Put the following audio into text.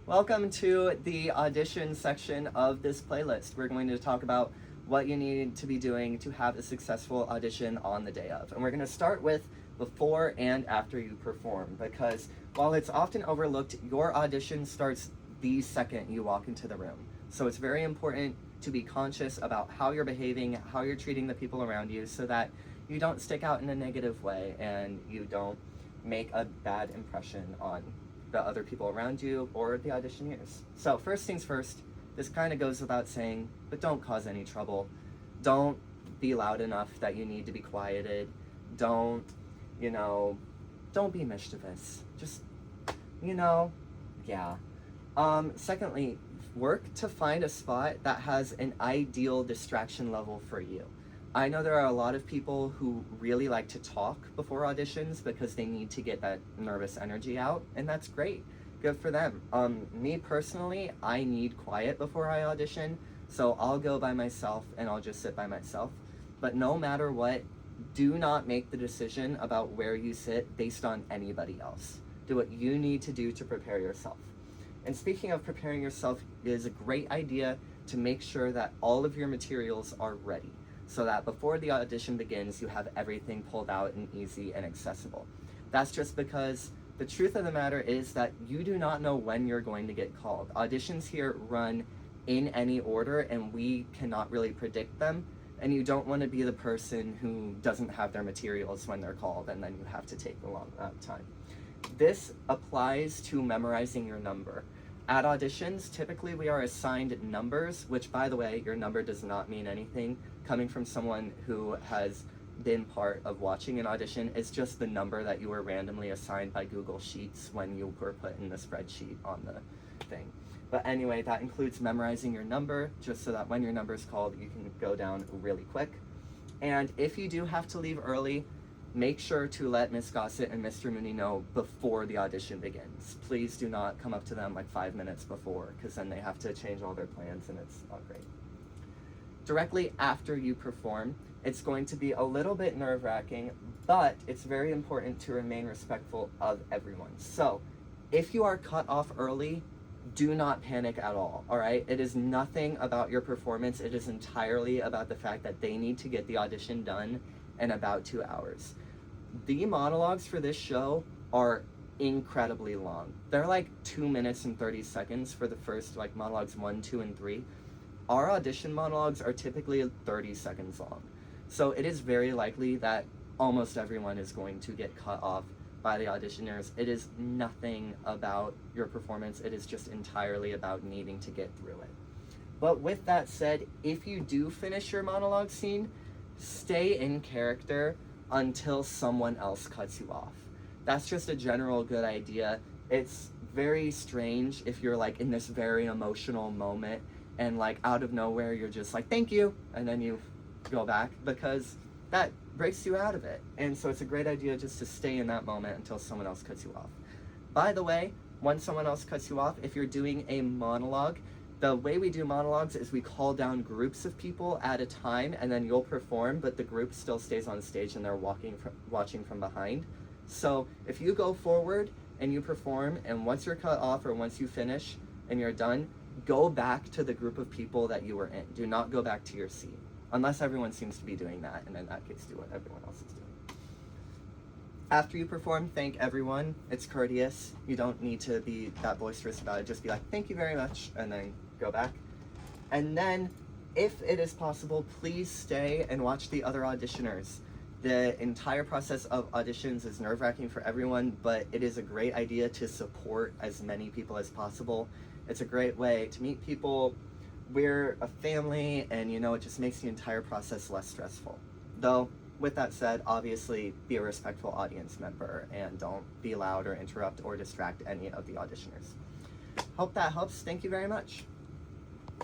Welcome to the audition section of this playlist. We're going to talk about what you need to be doing to have a successful audition on the day of. And we're going to start with before and after you perform, because while it's often overlooked, your audition starts the second you walk into the room. So it's very important to be conscious about how you're behaving, how you're treating the people around you, so that you don't stick out in a negative way and you don't make a bad impression on the other people around you or the auditioneers. So first things first, this kind of goes without saying, but don't cause any trouble. Don't be loud enough that you need to be quieted. Don't be mischievous. Just, yeah. Secondly, work to find a spot that has an ideal distraction level for you. I know there are a lot of people who really like to talk before auditions because they need to get that nervous energy out, and that's great. Good for them. Me personally, I need quiet before I audition, so I'll go by myself and I'll just sit by myself. But no matter what, do not make the decision about where you sit based on anybody else. Do what you need to do to prepare yourself. And speaking of preparing yourself, it is a great idea to make sure that all of your materials are ready, so that before the audition begins, you have everything pulled out and easy and accessible. That's just because the truth of the matter is that you do not know when you're going to get called. Auditions here run in any order, and we cannot really predict them, and you don't want to be the person who doesn't have their materials when they're called, and then you have to take a long amount of time. This applies to memorizing your number. At auditions, typically we are assigned numbers, which, by the way, your number does not mean anything. Coming from someone who has been part of watching an audition, it's just the number that you were randomly assigned by Google Sheets when you were put in the spreadsheet on the thing. But anyway, that includes memorizing your number, just so that when your number is called, you can go down really quick. And if you do have to leave early, make sure to let Miss Gossett and Mr. Mooney know before the audition begins. Please do not come up to them like 5 minutes before, because then they have to change all their plans and it's not great. Directly after you perform, it's going to be a little bit nerve-wracking, but it's very important to remain respectful of everyone. So if you are cut off early, do not panic at all right? It is nothing about your performance. It is entirely about the fact that they need to get the audition done in about 2 hours. The monologues for this show are incredibly long. They're like 2 minutes and 30 seconds for the first monologues 1, 2, and 3. Our audition monologues are typically 30 seconds long. So it is very likely that almost everyone is going to get cut off by the auditioners. It is nothing about your performance. It is just entirely about needing to get through it. But with that said, if you do finish your monologue scene, stay in character until someone else cuts you off. That's just a general good idea. It's very strange if you're in this very emotional moment and out of nowhere you're just thank you, and then you go back, because that breaks you out of it. And so it's a great idea just to stay in that moment until someone else cuts you off. By the way, when someone else cuts you off, if you're doing a monologue, the way we do monologues is we call down groups of people at a time, and then you'll perform, but the group still stays on stage and they're watching from behind. So if you go forward and you perform, and once you're cut off or once you finish and you're done, go back to the group of people that you were in. Do not go back to your seat, unless everyone seems to be doing that, and in that case, do what everyone else is doing. After you perform, thank everyone. It's courteous. You don't need to be that boisterous about it. Just be thank you very much, and then go back. And then, if it is possible, please stay and watch the other auditioners. The entire process of auditions is nerve-wracking for everyone, but it is a great idea to support as many people as possible. It's a great way to meet people. We're a family, and it just makes the entire process less stressful. Though, with that said, obviously be a respectful audience member and don't be loud or interrupt or distract any of the auditioners. Hope that helps. Thank you very much.